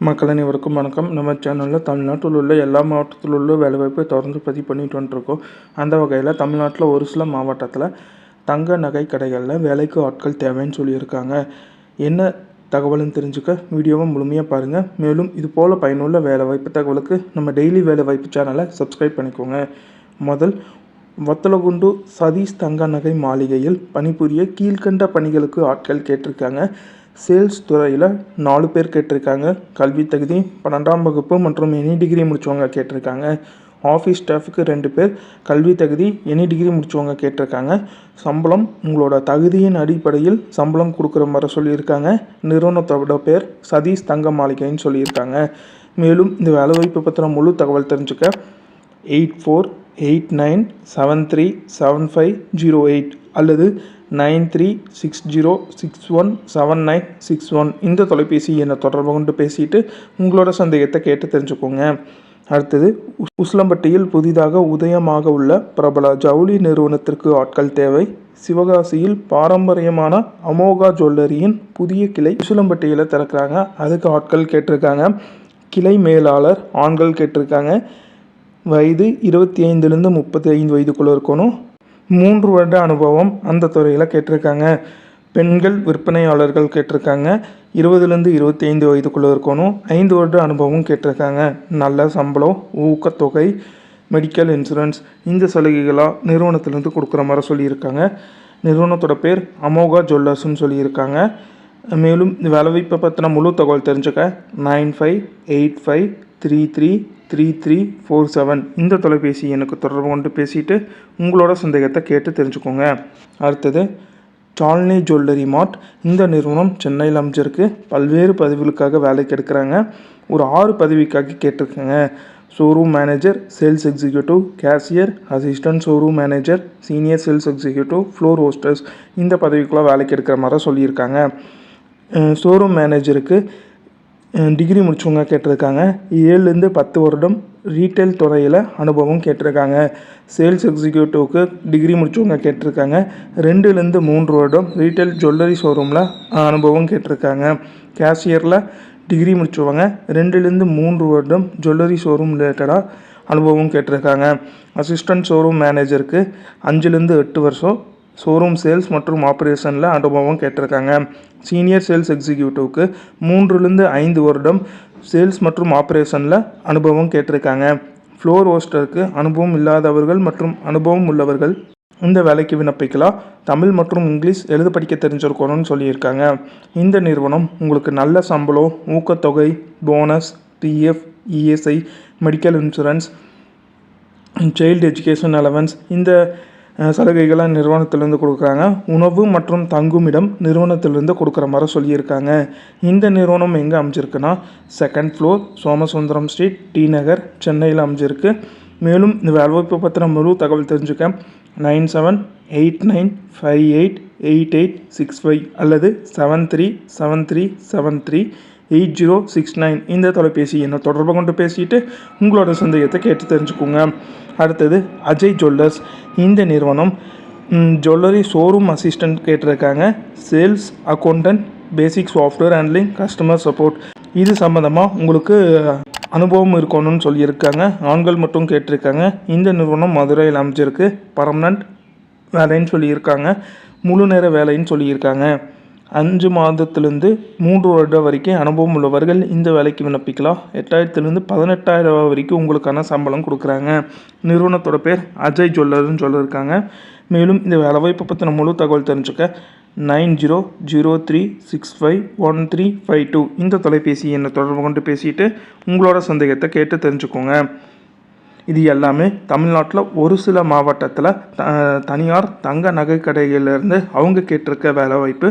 மக்கள் அனைவருக்கும் வணக்கம். நம்ம சேனலில் தமிழ்நாட்டில் உள்ள எல்லா மாவட்டத்தில் உள்ள வேலைவாய்ப்பை தொடர்ந்து பதிவு பண்ணிட்டு வந்துருக்கோம். அந்த வகையில் தமிழ்நாட்டில் ஒரு சில மாவட்டத்தில் தங்க நகை கடைகளில் வேலைக்கு ஆட்கள் தேவைன்னு சொல்லியிருக்காங்க. என்ன தகவல்னு தெரிஞ்சுக்க வீடியோவை முழுமையாக பாருங்கள். மேலும் இது போல் பயனுள்ள வேலைவாய்ப்பு தகவலுக்கு நம்ம டெய்லி வேலைவாய்ப்பு சேனலை சப்ஸ்கிரைப் பண்ணிக்கோங்க. முதல், வத்தலகுண்டு சதீஷ் தங்க நகை மாளிகையில் பணிபுரிய கீழ்கண்ட பணிகளுக்கு ஆட்கள் கேட்டிருக்காங்க. சேல்ஸ் துறையில் 4 பேர் கேட்டிருக்காங்க. கல்வி தகுதி 12ஆம் வகுப்பு மற்றும் எனி டிகிரி முடித்தவங்க கேட்டிருக்காங்க. ஆஃபீஸ் ஸ்டாஃபுக்கு 2 பேர், கல்வி தகுதி எனி டிகிரி முடித்தவங்க கேட்டிருக்காங்க. சம்பளம் உங்களோட தகுதியின் அடிப்படையில் சம்பளம் கொடுக்குற மாதிரி சொல்லியிருக்காங்க. நிறுவனத்தோட பேர் சதீஷ் தங்க மாளிகைன்னு சொல்லியிருக்காங்க. மேலும் இந்த வேலைவாய்ப்பு பற்றின முழு தகவல் தெரிஞ்சுக்க 8489737508 அல்லது 9360617961 இந்த தொலைபேசி எண்ணை தொடர்பு கொண்டு பேசிட்டு உங்களோட சந்தேகத்தை கேட்டு தெரிஞ்சுக்கோங்க. அடுத்தது, உசிலம்பட்டியில் புதிதாக உதயமாக உள்ள பிரபல ஜவுளி நிறுவனத்திற்கு ஆட்கள் தேவை. சிவகாசியில் பாரம்பரியமான அமோகா ஜுவல்லரியின் புதிய கிளை உசிலம்பட்டியில் திறக்கிறாங்க. அதுக்கு ஆட்கள் கேட்டிருக்காங்க. கிளை மேலாளர் ஆண்கள் கேட்டிருக்காங்க. வயது 25லேருந்து 35 வயதுக்குள்ளே இருக்கணும். 3 வருட அனுபவம் அந்த துறையில் கேட்டிருக்காங்க. பெண்கள் விற்பனையாளர்கள் கேட்டிருக்காங்க. 20லேருந்து 25 வயதுக்குள்ளே இருக்கணும். 5 வருட அனுபவம் கேட்டிருக்காங்க. நல்ல சம்பளம், ஊக்கத்தொகை, மெடிக்கல் இன்சூரன்ஸ் இந்த சலுகைகளாக நிறுவனத்திலேருந்து கொடுக்குற மாதிரி சொல்லியிருக்காங்க. நிறுவனத்தோட பேர் அமோகா ஜுவல்லர்ஸ்னு சொல்லியிருக்காங்க. மேலும் இந்த வேலைவாய்ப்பை பற்றின முழு தகவல் தெரிஞ்சுக்க 9585333347 இந்த தொலைபேசி எனக்கு தொடர்பு கொண்டு பேசிட்டு உங்களோட சந்தேகத்தை கேட்டு தெரிஞ்சுக்கோங்க. அடுத்தது, சால்னி ஜுவல்லரி மார்ட் இந்த நிறுவனம் சென்னையில் அமைஞ்சிருக்கு. பல்வேறு பதவிகளுக்காக வேலைக்கு எடுக்கிறாங்க. ஒரு 6 பதவிக்காக கேட்டிருக்காங்க. Showroom manager, sales executive, cashier, assistant showroom manager, senior sales executive, floor hostess இந்த பதவிக்குள்ளே வேலைக்கு எடுக்கிற மாதிரி சொல்லியிருக்காங்க. ஷோரூம் மேனேஜருக்கு டிகிரி முடித்தவங்க கேட்டிருக்காங்க. 7லேருந்து 10 வருடம் ரீட்டைல் துறையில் அனுபவம் கேட்டிருக்காங்க. சேல்ஸ் எக்ஸிக்யூட்டிவ்க்கு டிகிரி முடித்தவங்க கேட்டிருக்காங்க. 2லேருந்து 3 வருடம் ரீட்டைல் ஜுவல்லரி ஷோரூமில் அனுபவம் கேட்டிருக்காங்க. கேஷியரில் டிகிரி முடித்தவங்க 2லேருந்து 3 வருடம் ஜுவல்லரி ஷோரூம் ரிலேட்டடாக அனுபவம் கேட்டிருக்காங்க. அசிஸ்டன்ட் ஷோரூம் மேனேஜருக்கு 5லேருந்து 8 வருஷம் ஷோரூம் சேல்ஸ் மற்றும் ஆப்ரேஷனில் அனுபவம் கேட்டிருக்காங்க. சீனியர் சேல்ஸ் எக்ஸிக்யூட்டிவ்க்கு 3லேருந்து 5 வருடம் சேல்ஸ் மற்றும் ஆப்ரேஷனில் அனுபவம் கேட்டிருக்காங்க. ஃப்ளோர் ஹோஸ்டருக்கு அனுபவம் இல்லாதவர்கள் மற்றும் அனுபவம் உள்ளவர்கள் இந்த வேலைக்கு விண்ணப்பிக்கலாம். தமிழ் மற்றும் இங்கிலீஷ் எழுத படிக்க தெரிஞ்சிருக்கணும்னு சொல்லியிருக்காங்க. இந்த நிறுவனம் உங்களுக்கு நல்ல சம்பளம், ஊக்கத்தொகை, bonus, PF, ESI, medical insurance, child education allowance இந்த சலுகைகளை நிறுவனத்திலேருந்து கொடுக்குறாங்க. உணவு மற்றும் தங்குமிடம் நிறுவனத்திலேருந்து கொடுக்குற மாதிரி சொல்லியிருக்காங்க. இந்த நிறுவனம் எங்கே அமைஞ்சிருக்குன்னா 2nd floor Somasundaram street, T Nagar, சென்னையில் அமைஞ்சிருக்கு. மேலும் இந்த வேலைவாய்ப்பை பற்றின முழு தகவல் தெரிஞ்சுக்க 9789588865 அல்லது 7373738069 இந்த தொலைபேசி எண்ணை தொடர்பு கொண்டு பேசிட்டு உங்களோட சந்தேகத்தை கேட்டு தெரிஞ்சுக்கோங்க. அடுத்தது, அஜய் ஜுவல்லர்ஸ் இந்த நிறுவனம் ஜுவல்லரி ஷோரூம் அசிஸ்டன்ட் கேட்டிருக்காங்க. சேல்ஸ் அக்கௌண்டன்ட், பேசிக் சாஃப்ட்வேர் ஹேண்ட்லிங், கஸ்டமர் சப்போர்ட் இது சம்மந்தமாக உங்களுக்கு அனுபவம் இருக்கணும்னு சொல்லியிருக்காங்க. ஆண்கள் மட்டும் கேட்டிருக்காங்க. இந்த நிறுவனம் மதுரையில் அமைஞ்சிருக்கு. பர்மனண்ட் வேலைன்னு சொல்லியிருக்காங்க. முழு நேர வேலைன்னு சொல்லியிருக்காங்க. 5 மாதத்துலேருந்து 3 வருடம் வரைக்கும் அனுபவம் உள்ளவர்கள் இந்த வேலைக்கு விண்ணப்பிக்கலாம். 8000லேருந்து 18,000 வரைக்கும் உங்களுக்கான சம்பளம் கொடுக்குறாங்க. நிறுவனத்தோட பேர் அஜய் ஜுவல்லர்னு சொல்லியிருக்காங்க. மேலும் இந்த வேலைவாய்ப்பை பற்றின முழு தகவல் தெரிஞ்சுக்க 9003651352 இந்த தொலைபேசி எண்ணை தொடர்பு கொண்டு பேசிட்டு உங்களோட சந்தேகத்தை கேட்டு தெரிஞ்சுக்கோங்க. இது எல்லாமே தமிழ்நாட்டில் ஒரு சில மாவட்டத்தில் தனியார் தங்க நகை கடைகளிலேருந்து அவங்க கேட்டிருக்க வேலைவாய்ப்பு.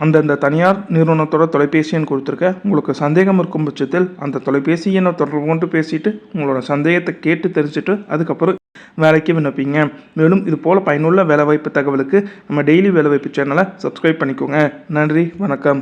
அந்தந்த தனியார் நிறுவனத்தோட தொலைபேசி எண் கொடுத்துருக்க. உங்களுக்கு சந்தேகம் இருக்கும் பட்சத்தில் அந்த தொலைபேசி எண்ணை தொடர்பு கொண்டு பேசிட்டு உங்களோட சந்தேகத்தை கேட்டு தெரிஞ்சுட்டு அதுக்கப்புறம் வேலைக்கு விண்ணப்பிங்க. மேலும் இது போல் பயனுள்ள வேலைவாய்ப்பு தகவலுக்கு நம்ம டெய்லி வேலைவாய்ப்பு சேனலை சப்ஸ்கிரைப் பண்ணிக்கோங்க. நன்றி, வணக்கம்.